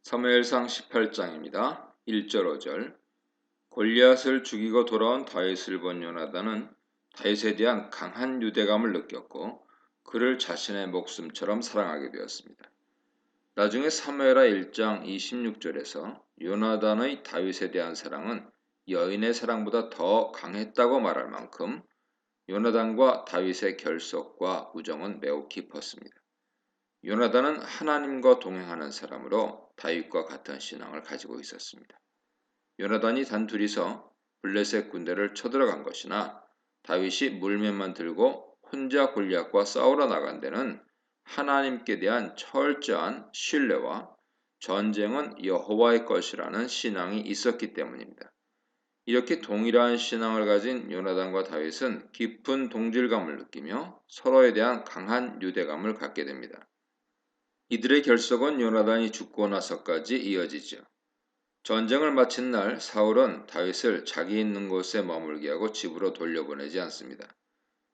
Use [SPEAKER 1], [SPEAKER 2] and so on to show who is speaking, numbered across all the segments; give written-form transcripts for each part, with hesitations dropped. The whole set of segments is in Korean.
[SPEAKER 1] 사무엘상 18장입니다. 1절 5절. 골리앗을 죽이고 돌아온 다윗을 본 요나단은 다윗에 대한 강한 유대감을 느꼈고 그를 자신의 목숨처럼 사랑하게 되었습니다. 나중에 사무엘하 1장 26절에서 요나단의 다윗에 대한 사랑은 여인의 사랑보다 더 강했다고 말할 만큼 요나단과 다윗의 결속과 우정은 매우 깊었습니다. 요나단은 하나님과 동행하는 사람으로 다윗과 같은 신앙을 가지고 있었습니다. 요나단이 단둘이서 블레셋 군대를 쳐들어간 것이나 다윗이 물면만 들고 혼자 골리앗과 싸우러 나간 데는 하나님께 대한 철저한 신뢰와 전쟁은 여호와의 것이라는 신앙이 있었기 때문입니다. 이렇게 동일한 신앙을 가진 요나단과 다윗은 깊은 동질감을 느끼며 서로에 대한 강한 유대감을 갖게 됩니다. 이들의 결속은 요나단이 죽고 나서까지 이어지죠. 전쟁을 마친 날 사울은 다윗을 자기 있는 곳에 머물게 하고 집으로 돌려보내지 않습니다.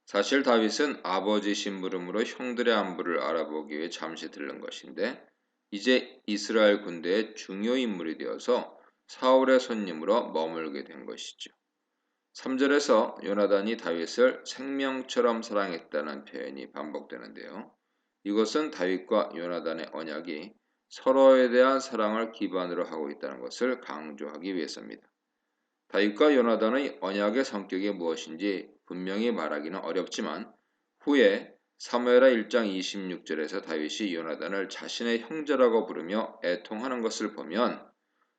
[SPEAKER 1] 사실 다윗은 아버지 심부름으로 형들의 안부를 알아보기 위해 잠시 들른 것인데 이제 이스라엘 군대의 중요 인물이 되어서 사울의 손님으로 머물게 된 것이죠. 3절에서 요나단이 다윗을 생명처럼 사랑했다는 표현이 반복되는데요. 이것은 다윗과 요나단의 언약이 서로에 대한 사랑을 기반으로 하고 있다는 것을 강조하기 위해서입니다. 다윗과 요나단의 언약의 성격이 무엇인지 분명히 말하기는 어렵지만 후에 사무엘하 1장 26절에서 다윗이 요나단을 자신의 형제라고 부르며 애통하는 것을 보면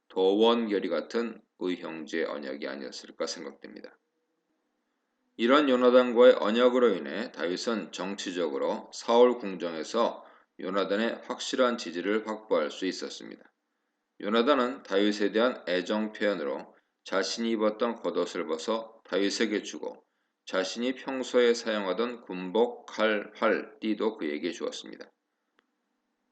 [SPEAKER 1] 도원결의 같은 의형제의 언약이 아니었을까 생각됩니다. 이런 요나단과의 언약으로 인해 다윗은 정치적으로 사울 궁정에서 요나단의 확실한 지지를 확보할 수 있었습니다. 요나단은 다윗에 대한 애정 표현으로 자신이 입었던 겉옷을 벗어 다윗에게 주고 자신이 평소에 사용하던 군복, 칼, 활, 띠도 그에게 주었습니다.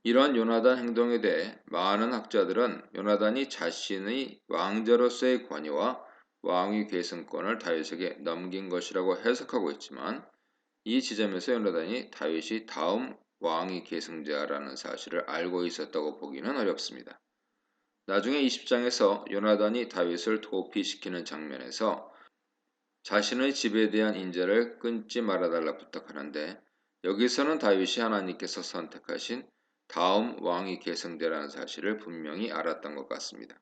[SPEAKER 1] 이런 요나단 행동에 대해 많은 학자들은 요나단이 자신의 왕자로서의 권위와 왕위 계승권을 다윗에게 넘긴 것이라고 해석하고 있지만 이 지점에서 요나단이 다윗이 다음 왕위 계승자라는 사실을 알고 있었다고 보기는 어렵습니다. 나중에 20장에서 요나단이 다윗을 도피시키는 장면에서 자신의 집에 대한 인자를 끊지 말아달라 부탁하는데 여기서는 다윗이 하나님께서 선택하신 다음 왕이 계승되라는 사실을 분명히 알았던 것 같습니다.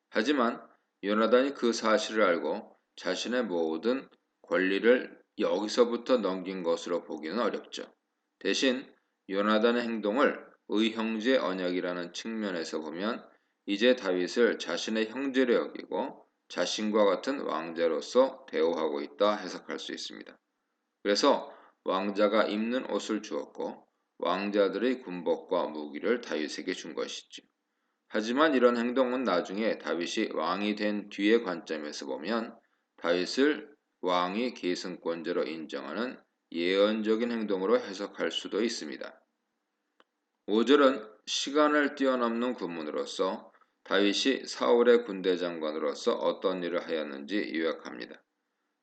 [SPEAKER 1] 하지만 요나단이 그 사실을 알고 자신의 모든 권리를 여기서부터 넘긴 것으로 보기는 어렵죠. 대신 요나단의 행동을 의형제 언약이라는 측면에서 보면 이제 다윗을 자신의 형제로 여기고 자신과 같은 왕자로서 대우하고 있다 해석할 수 있습니다. 그래서 왕자가 입는 옷을 주었고 왕자들의 군복과 무기를 다윗에게 준 것이죠. 하지만 이런 행동은 나중에 다윗이 왕이 된 뒤의 관점에서 보면 다윗을 왕위 계승권자로 인정하는 예언적인 행동으로 해석할 수도 있습니다. 5절은 시간을 뛰어넘는 구문으로서 다윗이 사울의 군대 장관으로서 어떤 일을 하였는지 요약합니다.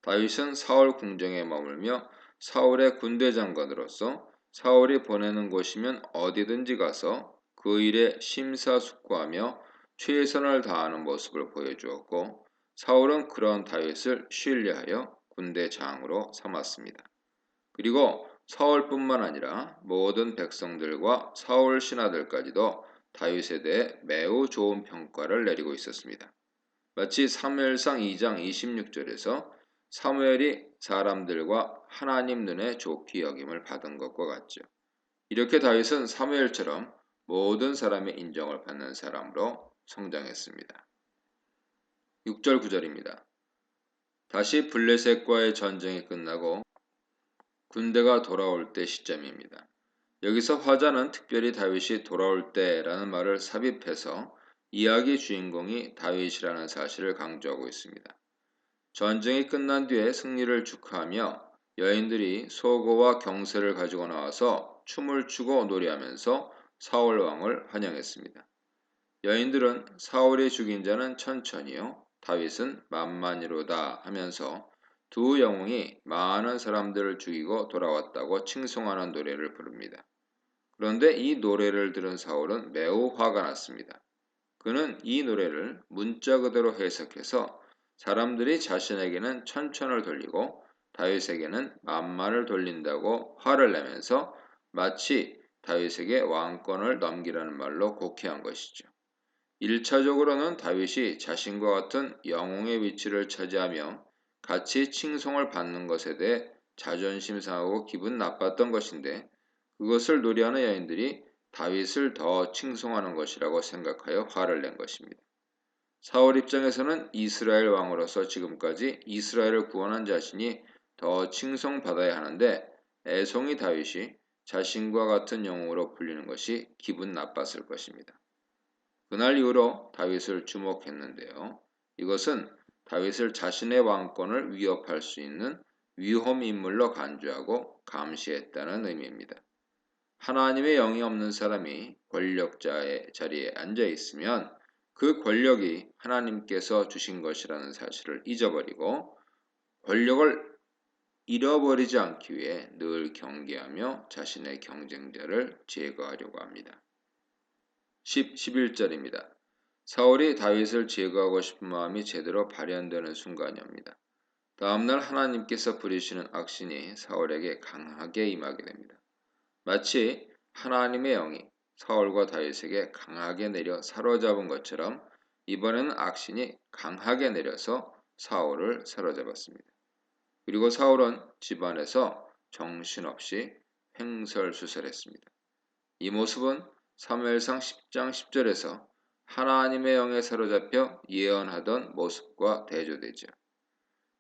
[SPEAKER 1] 다윗은 사울 궁정에 머물며 사울의 군대 장관으로서 사울이 보내는 곳이면 어디든지 가서 그 일에 심사숙고하며 최선을 다하는 모습을 보여주었고 사울은 그런 다윗을 신뢰하여 군대장으로 삼았습니다. 그리고 사울뿐만 아니라 모든 백성들과 사울 신하들까지도 다윗에 대해 매우 좋은 평가를 내리고 있었습니다. 마치 사무엘상 2장 26절에서 사무엘이 사람들과 하나님 눈에 좋게 여김을 받은 것과 같죠. 이렇게 다윗은 사무엘처럼 모든 사람의 인정을 받는 사람으로 성장했습니다. 6절 9절입니다. 다시 블레셋과의 전쟁이 끝나고 군대가 돌아올 때 시점입니다. 여기서 화자는 특별히 다윗이 돌아올 때라는 말을 삽입해서 이야기 주인공이 다윗이라는 사실을 강조하고 있습니다. 전쟁이 끝난 뒤에 승리를 축하하며 여인들이 소고와 경세를 가지고 나와서 춤을 추고 노래하면서 사울 왕을 환영했습니다. 여인들은 사울이 죽인 자는 천천히요, 다윗은 만만이로다 하면서 두 영웅이 많은 사람들을 죽이고 돌아왔다고 칭송하는 노래를 부릅니다. 그런데 이 노래를 들은 사울은 매우 화가 났습니다. 그는 이 노래를 문자 그대로 해석해서 사람들이 자신에게는 천천을 돌리고 다윗에게는 만만을 돌린다고 화를 내면서 마치 다윗에게 왕권을 넘기라는 말로 곡해한 것이죠. 1차적으로는 다윗이 자신과 같은 영웅의 위치를 차지하며 같이 칭송을 받는 것에 대해 자존심 상하고 기분 나빴던 것인데 그것을 노래하는 여인들이 다윗을 더 칭송하는 것이라고 생각하여 화를 낸 것입니다. 사울 입장에서는 이스라엘 왕으로서 지금까지 이스라엘을 구원한 자신이 더 칭송받아야 하는데 애송이 다윗이 자신과 같은 영웅으로 불리는 것이 기분 나빴을 것입니다. 그날 이후로 다윗을 주목했는데요. 이것은 다윗을 자신의 왕권을 위협할 수 있는 위험 인물로 간주하고 감시했다는 의미입니다. 하나님의 영이 없는 사람이 권력자의 자리에 앉아 있으면 그 권력이 하나님께서 주신 것이라는 사실을 잊어버리고 권력을 잃어버리지 않기 위해 늘 경계하며 자신의 경쟁자를 제거하려고 합니다. 11절입니다. 사울이 다윗을 제거하고 싶은 마음이 제대로 발현되는 순간이옵니다. 다음날 하나님께서 부리시는 악신이 사울에게 강하게 임하게 됩니다. 마치 하나님의 영이 사울과 다윗에게 강하게 내려 사로잡은 것처럼 이번에는 악신이 강하게 내려서 사울을 사로잡았습니다. 그리고 사울은 집안에서 정신없이 횡설수설했습니다. 이 모습은 사무엘상 10장 10절에서 하나님의 영에 사로잡혀 예언하던 모습과 대조되죠.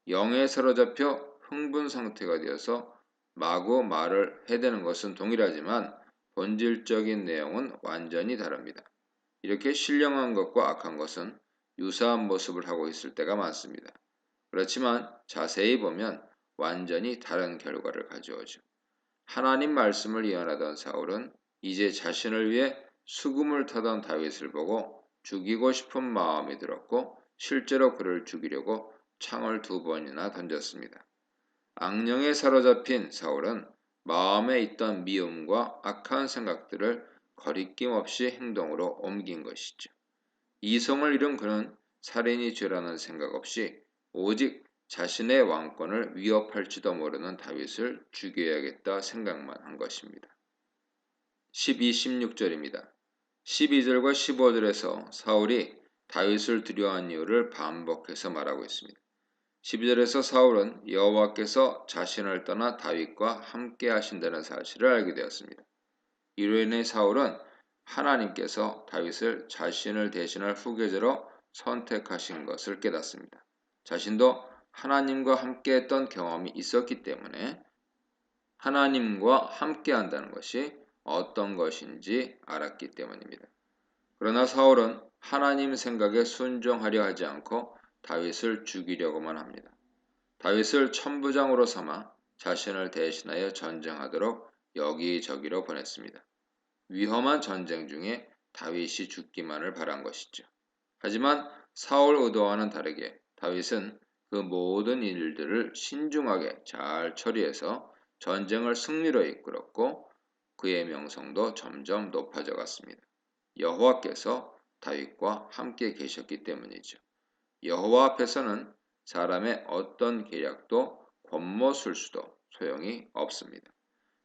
[SPEAKER 1] 영에 사로잡혀 흥분 상태가 되어서 마구 말을 해대는 것은 동일하지만 본질적인 내용은 완전히 다릅니다. 이렇게 신령한 것과 악한 것은 유사한 모습을 하고 있을 때가 많습니다. 그렇지만 자세히 보면 완전히 다른 결과를 가져오죠. 하나님 말씀을 예언하던 사울은 이제 자신을 위해 수금을 타던 다윗을 보고 죽이고 싶은 마음이 들었고 실제로 그를 죽이려고 창을 2번이나 던졌습니다. 악령에 사로잡힌 사울은 마음에 있던 미움과 악한 생각들을 거리낌 없이 행동으로 옮긴 것이죠. 이성을 잃은 그는 살인이 죄라는 생각 없이 오직 자신의 왕권을 위협할지도 모르는 다윗을 죽여야겠다 생각만 한 것입니다. 12, 16절입니다. 12절과 15절에서 사울이 다윗을 두려워한 이유를 반복해서 말하고 있습니다. 12절에서 사울은 여호와께서 자신을 떠나 다윗과 함께 하신다는 사실을 알게 되었습니다. 이로 인해 사울은 하나님께서 다윗을 자신을 대신할 후계자로 선택하신 것을 깨닫습니다. 자신도 하나님과 함께 했던 경험이 있었기 때문에 하나님과 함께 한다는 것이 어떤 것인지 알았기 때문입니다. 그러나 사울은 하나님 생각에 순종하려 하지 않고 다윗을 죽이려고만 합니다. 다윗을 천부장으로 삼아 자신을 대신하여 전쟁하도록 여기저기로 보냈습니다. 위험한 전쟁 중에 다윗이 죽기만을 바란 것이죠. 하지만 사울 의도와는 다르게 다윗은 그 모든 일들을 신중하게 잘 처리해서 전쟁을 승리로 이끌었고 그의 명성도 점점 높아져 갔습니다. 여호와께서 다윗과 함께 계셨기 때문이죠. 여호와 앞에서는 사람의 어떤 계략도 권모술수도 소용이 없습니다.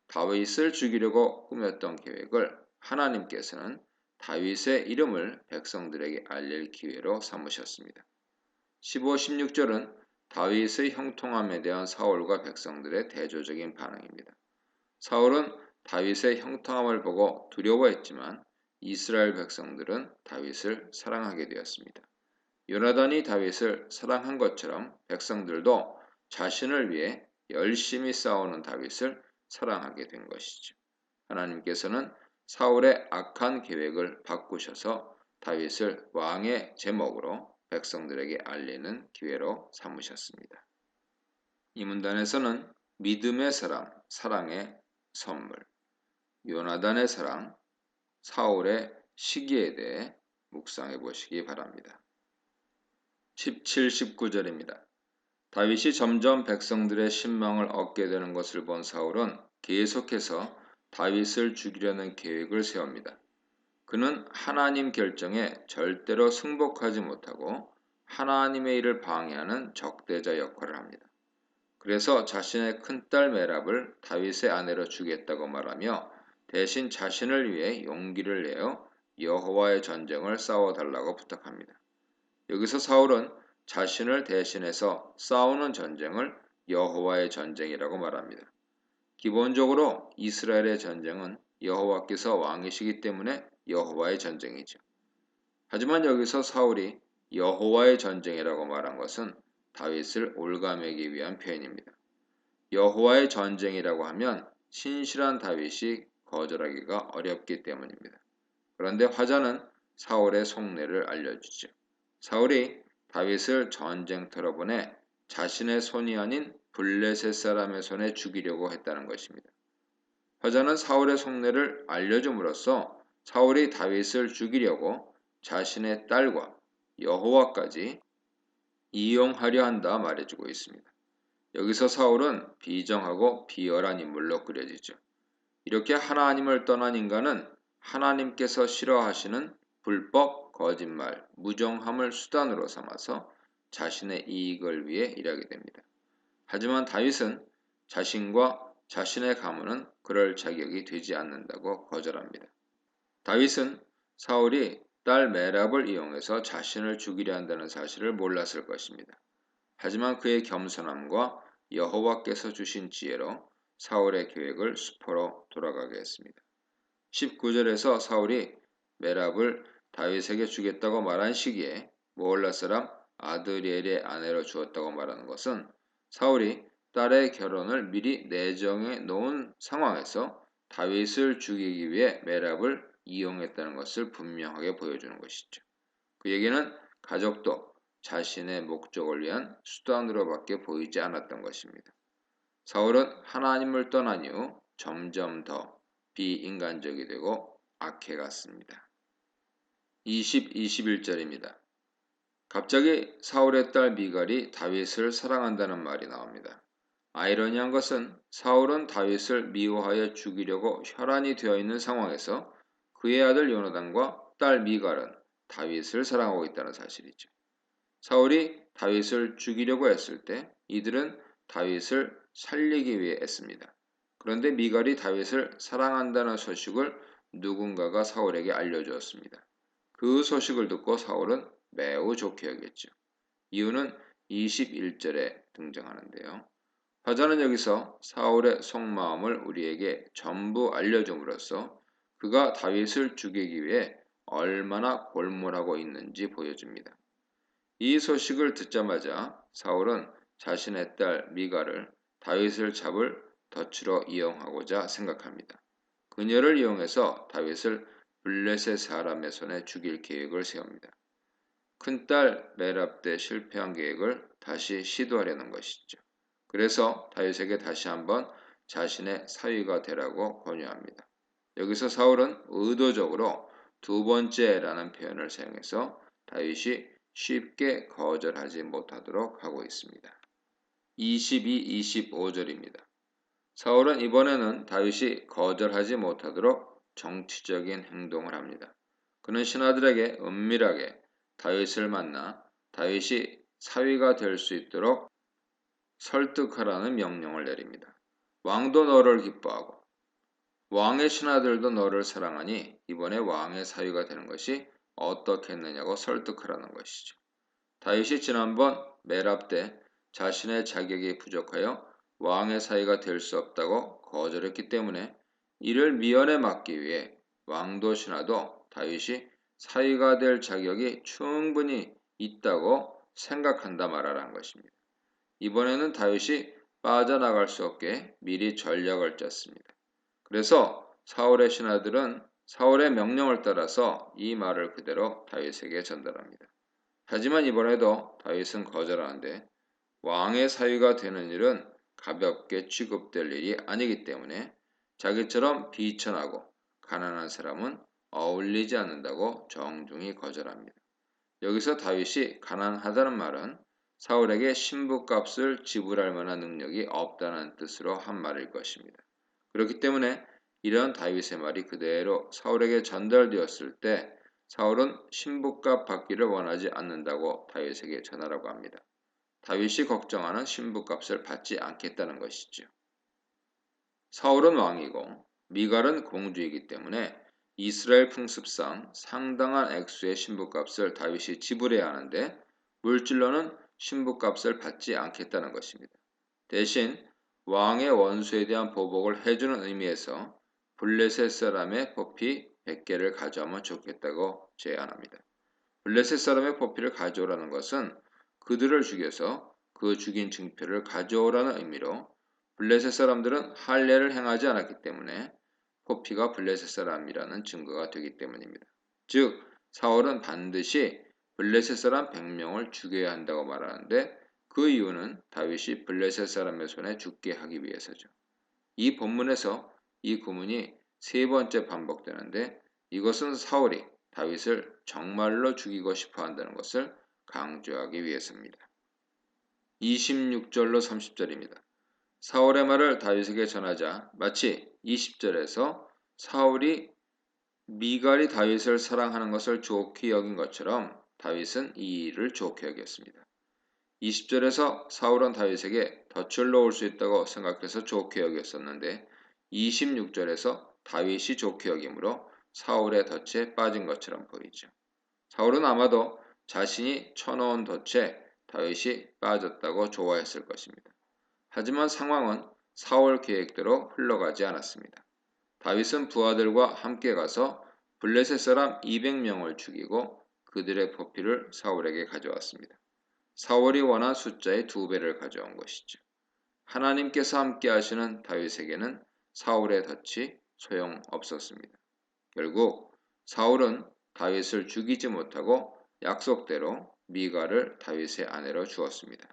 [SPEAKER 1] 다윗을 죽이려고 꾸몄던 계획을 하나님께서는 다윗의 이름을 백성들에게 알릴 기회로 삼으셨습니다. 15, 16절은 다윗의 형통함에 대한 사울과 백성들의 대조적인 반응입니다. 사울은 다윗의 형통함을 보고 두려워했지만 이스라엘 백성들은 다윗을 사랑하게 되었습니다. 요나단이 다윗을 사랑한 것처럼 백성들도 자신을 위해 열심히 싸우는 다윗을 사랑하게 된 것이죠. 하나님께서는 사울의 악한 계획을 바꾸셔서 다윗을 왕의 제목으로 백성들에게 알리는 기회로 삼으셨습니다. 이 문단에서는 믿음의 사랑, 사랑의 선물, 요나단의 사랑, 사울의 시기에 대해 묵상해 보시기 바랍니다. 17, 19절입니다. 다윗이 점점 백성들의 신망을 얻게 되는 것을 본 사울은 계속해서 다윗을 죽이려는 계획을 세웁니다. 그는 하나님 결정에 절대로 승복하지 못하고 하나님의 일을 방해하는 적대자 역할을 합니다. 그래서 자신의 큰딸 메랍을 다윗의 아내로 주겠다고 말하며 대신 자신을 위해 용기를 내어 여호와의 전쟁을 싸워달라고 부탁합니다. 여기서 사울은 자신을 대신해서 싸우는 전쟁을 여호와의 전쟁이라고 말합니다. 기본적으로 이스라엘의 전쟁은 여호와께서 왕이시기 때문에 여호와의 전쟁이죠. 하지만 여기서 사울이 여호와의 전쟁이라고 말한 것은 다윗을 올가매기 위한 표현입니다. 여호와의 전쟁이라고 하면 신실한 다윗이 거절하기가 어렵기 때문입니다. 그런데 화자는 사울의 속내를 알려주죠. 사울이 다윗을 전쟁터로 보내 자신의 손이 아닌 블레셋 사람의 손에 죽이려고 했다는 것입니다. 화자는 사울의 속내를 알려줌으로써 사울이 다윗을 죽이려고 자신의 딸과 여호와까지 이용하려 한다 말해주고 있습니다. 여기서 사울은 비정하고 비열한 인물로 그려지죠. 이렇게 하나님을 떠난 인간은 하나님께서 싫어하시는 불법, 거짓말, 무정함을 수단으로 삼아서 자신의 이익을 위해 일하게 됩니다. 하지만 다윗은 자신과 자신의 가문은 그럴 자격이 되지 않는다고 거절합니다. 다윗은 사울이 딸 메랍을 이용해서 자신을 죽이려 한다는 사실을 몰랐을 것입니다. 하지만 그의 겸손함과 여호와께서 주신 지혜로 사울의 계획을 수포로 돌아가게 했습니다. 19절에서 사울이 메랍을 다윗에게 주겠다고 말한 시기에 모올라 사람 아드리엘의 아내로 주었다고 말하는 것은 사울이 딸의 결혼을 미리 내정해 놓은 상황에서 다윗을 죽이기 위해 메랍을 이용했다는 것을 분명하게 보여주는 것이죠. 그 얘기는 가족도 자신의 목적을 위한 수단으로밖에 보이지 않았던 것입니다. 사울은 하나님을 떠난 이후 점점 더 비인간적이 되고 악해갔습니다. 21절입니다. 갑자기 사울의 딸 미갈이 다윗을 사랑한다는 말이 나옵니다. 아이러니한 것은 사울은 다윗을 미워하여 죽이려고 혈안이 되어 있는 상황에서 그의 아들 요나단과 딸 미갈은 다윗을 사랑하고 있다는 사실이죠. 사울이 다윗을 죽이려고 했을 때 이들은 다윗을 살리기 위해 애씁니다. 그런데 미갈이 다윗을 사랑한다는 소식을 누군가가 사울에게 알려주었습니다. 그 소식을 듣고 사울은 매우 좋게 여겼죠. 이유는 21절에 등장하는데요. 화자는 여기서 사울의 속마음을 우리에게 전부 알려줌으로써 그가 다윗을 죽이기 위해 얼마나 골몰하고 있는지 보여줍니다. 이 소식을 듣자마자 사울은 자신의 딸 미갈을 다윗을 잡을 덫으로 이용하고자 생각합니다. 그녀를 이용해서 다윗을 블레셋 사람의 손에 죽일 계획을 세웁니다. 큰딸 메랍 때 실패한 계획을 다시 시도하려는 것이죠. 그래서 다윗에게 다시 한번 자신의 사위가 되라고 권유합니다. 여기서 사울은 의도적으로 두 번째라는 표현을 사용해서 다윗이 쉽게 거절하지 못하도록 하고 있습니다. 22, 25절입니다. 사울은 이번에는 다윗이 거절하지 못하도록 정치적인 행동을 합니다. 그는 신하들에게 은밀하게 다윗을 만나 다윗이 사위가 될 수 있도록 설득하라는 명령을 내립니다. 왕도 너를 기뻐하고 왕의 신하들도 너를 사랑하니 이번에 왕의 사위가 되는 것이 어떻겠느냐고 설득하라는 것이죠. 다윗이 지난번 메랍 때 자신의 자격이 부족하여 왕의 사위가 될 수 없다고 거절했기 때문에 이를 미연에 막기 위해 왕도 신하도 다윗이 사위가 될 자격이 충분히 있다고 생각한다 말하라는 것입니다. 이번에는 다윗이 빠져나갈 수 없게 미리 전략을 짰습니다. 그래서 사울의 신하들은 사울의 명령을 따라서 이 말을 그대로 다윗에게 전달합니다. 하지만 이번에도 다윗은 거절하는데 왕의 사위가 되는 일은 가볍게 취급될 일이 아니기 때문에 자기처럼 비천하고 가난한 사람은 어울리지 않는다고 정중히 거절합니다. 여기서 다윗이 가난하다는 말은 사울에게 신부값을 지불할 만한 능력이 없다는 뜻으로 한 말일 것입니다. 그렇기 때문에 이런 다윗의 말이 그대로 사울에게 전달되었을 때 사울은 신부값 받기를 원하지 않는다고 다윗에게 전하라고 합니다. 다윗이 걱정하는 신부값을 받지 않겠다는 것이죠. 사울은 왕이고 미갈은 공주이기 때문에 이스라엘 풍습상 상당한 액수의 신부값을 다윗이 지불해야 하는데 물질로는 신부값을 받지 않겠다는 것입니다. 대신 왕의 원수에 대한 보복을 해주는 의미에서 블레셋 사람의 포피 100개를 가져오면 좋겠다고 제안합니다. 블레셋 사람의 포피를 가져오라는 것은 그들을 죽여서 그 죽인 증표를 가져오라는 의미로 블레셋 사람들은 할례를 행하지 않았기 때문에 포피가 블레셋 사람이라는 증거가 되기 때문입니다. 즉 사울은 반드시 블레셋 사람 100명을 죽여야 한다고 말하는데 그 이유는 다윗이 블레셋 사람의 손에 죽게 하기 위해서죠. 이 본문에서 이 구문이 세 번째 반복되는데 이것은 사울이 다윗을 정말로 죽이고 싶어 한다는 것을 강조하기 위해서입니다. 26절로 30절입니다. 사울의 말을 다윗에게 전하자 마치 20절에서 사울이 미갈이 다윗을 사랑하는 것을 좋게 여긴 것처럼 다윗은 이 일을 좋게 여겼습니다. 20절에서 사울은 다윗에게 덫을 놓을 수 있다고 생각해서 좋게 여겼었는데 26절에서 다윗이 좋게 여김으로 사울의 덫에 빠진 것처럼 보이죠. 사울은 아마도 자신이 쳐놓은 덫에 다윗이 빠졌다고 좋아했을 것입니다. 하지만 상황은 사울 계획대로 흘러가지 않았습니다. 다윗은 부하들과 함께 가서 블레셋 사람 200명을 죽이고 그들의 포피를 사울에게 가져왔습니다. 사울이 원한 숫자의 2배를 가져온 것이죠. 하나님께서 함께 하시는 다윗에게는 사울의 덫이 소용없었습니다. 결국 사울은 다윗을 죽이지 못하고 약속대로 미갈을 다윗의 아내로 주었습니다.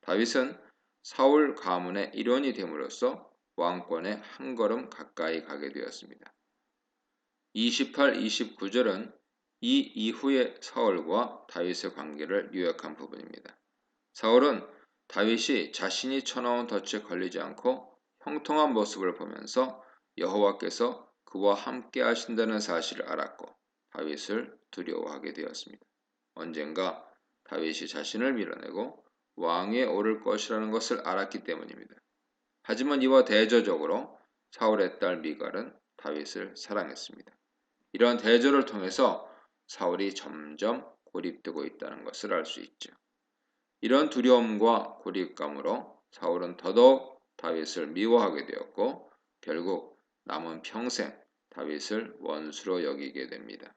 [SPEAKER 1] 다윗은 사울 가문의 일원이 됨으로써 왕권에 한 걸음 가까이 가게 되었습니다. 28, 29절은 이 이후의 사울과 다윗의 관계를 요약한 부분입니다. 사울은 다윗이 자신이 쳐놓은 덫에 걸리지 않고 형통한 모습을 보면서 여호와께서 그와 함께 하신다는 사실을 알았고 다윗을 두려워하게 되었습니다. 언젠가 다윗이 자신을 밀어내고 왕위에 오를 것이라는 것을 알았기 때문입니다. 하지만 이와 대조적으로 사울의 딸 미갈은 다윗을 사랑했습니다. 이러한 대조를 통해서 사울이 점점 고립되고 있다는 것을 알 수 있죠. 이런 두려움과 고립감으로 사울은 더더욱 다윗을 미워하게 되었고 결국 남은 평생 다윗을 원수로 여기게 됩니다.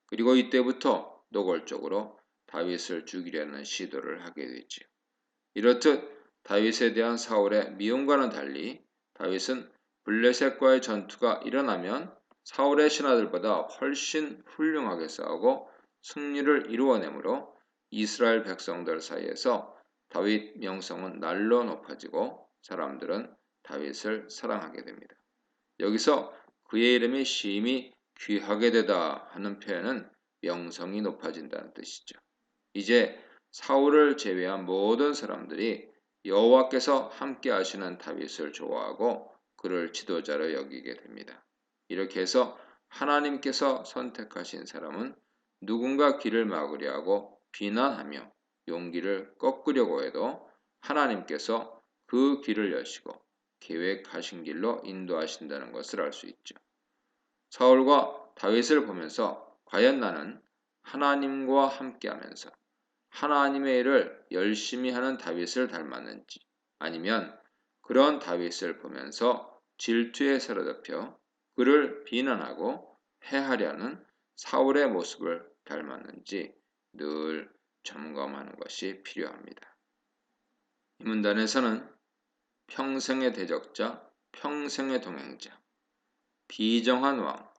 [SPEAKER 1] 그리고 이때부터 노골적으로 다윗을 죽이려는 시도를 하게 되죠. 이렇듯 다윗에 대한 사울의 미움과는 달리 다윗은 블레셋과의 전투가 일어나면 사울의 신하들보다 훨씬 훌륭하게 싸우고 승리를 이루어내므로 이스라엘 백성들 사이에서 다윗 명성은 날로 높아지고 사람들은 다윗을 사랑하게 됩니다. 여기서 그의 이름이 심히 귀하게 되다 하는 표현은 명성이 높아진다는 뜻이죠. 이제 사울을 제외한 모든 사람들이 여호와께서 함께 하시는 다윗을 좋아하고 그를 지도자로 여기게 됩니다. 이렇게 해서 하나님께서 선택하신 사람은 누군가 길을 막으려 하고 비난하며 용기를 꺾으려고 해도 하나님께서 그 길을 여시고 계획하신 길로 인도하신다는 것을 알 수 있죠. 사울과 다윗을 보면서 과연 나는 하나님과 함께하면서 하나님의 일을 열심히 하는 다윗을 닮았는지 아니면 그런 다윗을 보면서 질투에 사로잡혀 그를 비난하고 해하려는 사울의 모습을 닮았는지 늘 점검하는 것이 필요합니다. 이 문단에서는 평생의 대적자, 평생의 동행자, 비정한 왕,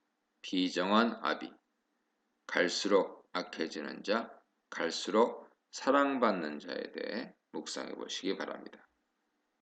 [SPEAKER 1] 비정한 아비, 갈수록 악해지는 자, 갈수록 사랑받는 자에 대해 묵상해 보시기 바랍니다.